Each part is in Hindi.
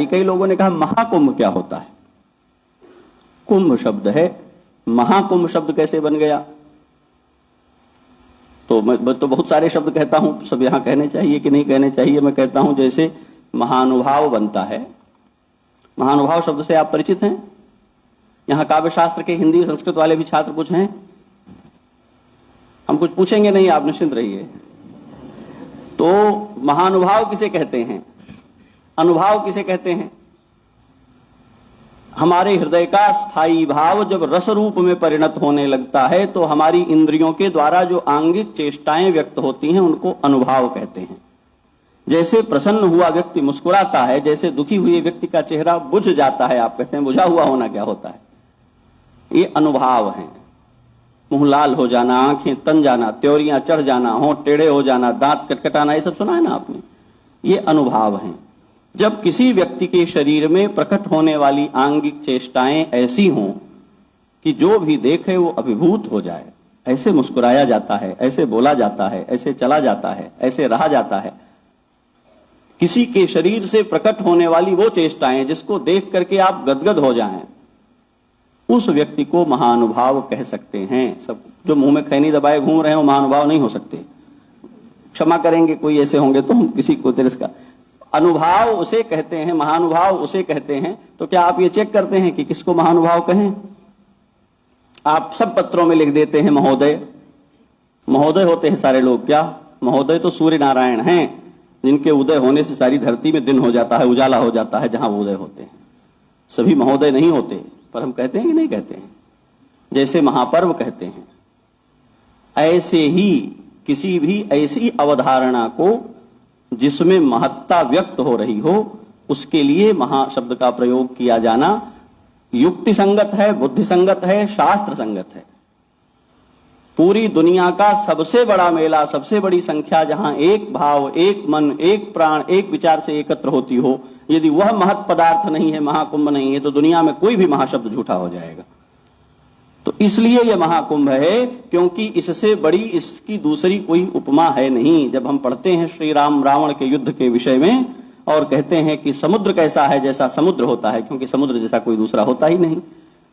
कई लोगों ने कहा महाकुंभ क्या होता है? कुंभ शब्द है, महाकुंभ शब्द कैसे बन गया? तो मैं तो बहुत सारे शब्द कहता हूं, सब यहां कहने चाहिए कि नहीं कहने चाहिए? मैं कहता हूं जैसे महानुभाव बनता है। महानुभाव शब्द से आप परिचित हैं? यहां काव्य शास्त्र के हिंदी संस्कृत वाले भी छात्र कुछ हैं? हम कुछ पूछेंगे नहीं, आप निश्चिंत रहिए। तो महानुभाव किसे कहते हैं? अनुभाव किसे कहते हैं? हमारे हृदय का स्थायी भाव जब रस रूप में परिणत होने लगता है तो हमारी इंद्रियों के द्वारा जो आंगिक चेष्टाएं व्यक्त होती हैं उनको अनुभाव कहते हैं। जैसे प्रसन्न हुआ व्यक्ति मुस्कुराता है, जैसे दुखी हुए व्यक्ति का चेहरा बुझ जाता है, आप कहते हैं बुझा हुआ होना क्या होता है? ये अनुभाव है। मुंह लाल हो जाना, आंखें तन जाना, त्योरियां चढ़ जाना, होंठ टेढ़े हो जाना, दांत कटकटाना, ये सब सुना है ना आपने? ये अनुभाव हैं। जब किसी व्यक्ति के शरीर में प्रकट होने वाली आंगिक चेष्टाएं ऐसी हों कि जो भी देखे वो अभिभूत हो जाए, ऐसे मुस्कुराया जाता है, ऐसे बोला जाता है, ऐसे चला जाता है, ऐसे रहा जाता है, किसी के शरीर से प्रकट होने वाली वो चेष्टाएं जिसको देख करके आप गदगद हो जाएं, उस व्यक्ति को महानुभाव कह सकते हैं। सब जो मुंह में खैनी दबाए घूम रहे हैं वो महानुभाव नहीं हो सकते। क्षमा करेंगे, कोई ऐसे होंगे तो हम किसी को तिरस्कार। अनुभाव उसे कहते हैं, महानुभाव उसे कहते हैं। तो क्या आप ये चेक करते हैं कि किसको महानुभाव कहें? आप सब पत्रों में लिख देते हैं महोदय। महोदय होते हैं सारे लोग क्या? महोदय तो सूर्य नारायण हैं, जिनके उदय होने से सारी धरती में दिन हो जाता है, उजाला हो जाता है जहां वो उदय होते हैं। सभी महोदय नहीं होते, पर हम कहते हैं कि नहीं कहते हैं? जैसे महापर्व कहते हैं, ऐसे ही किसी भी ऐसी अवधारणा को जिसमें महत्ता व्यक्त हो रही हो उसके लिए महाशब्द का प्रयोग किया जाना युक्ति संगत है, बुद्धि संगत है, शास्त्र संगत है। पूरी दुनिया का सबसे बड़ा मेला, सबसे बड़ी संख्या जहां एक भाव, एक मन, एक प्राण, एक विचार से एकत्र होती हो, यदि वह महत् पदार्थ नहीं है, महाकुंभ नहीं है, तो दुनिया में कोई भी महाशब्द झूठा हो जाएगा। तो इसलिए यह महाकुंभ है, क्योंकि इससे बड़ी इसकी दूसरी कोई उपमा है नहीं। जब हम पढ़ते हैं श्री राम रावण के युद्ध के विषय में और कहते हैं कि समुद्र कैसा है, जैसा समुद्र होता है, क्योंकि समुद्र जैसा कोई दूसरा होता ही नहीं।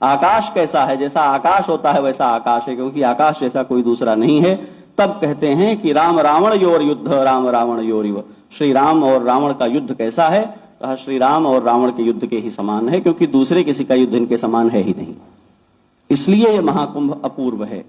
आकाश कैसा है, जैसा आकाश होता है वैसा आकाश है, क्योंकि आकाश जैसा कोई दूसरा नहीं है। तब कहते हैं कि राम रावण योर युद्ध, राम रावण योरिव। श्री राम और रावण का युद्ध कैसा है? कहा श्री राम और रावण के युद्ध के ही समान है, क्योंकि दूसरे किसी का युद्ध इनके समान है ही नहीं। इसलिए यह महाकुंभ अपूर्व है।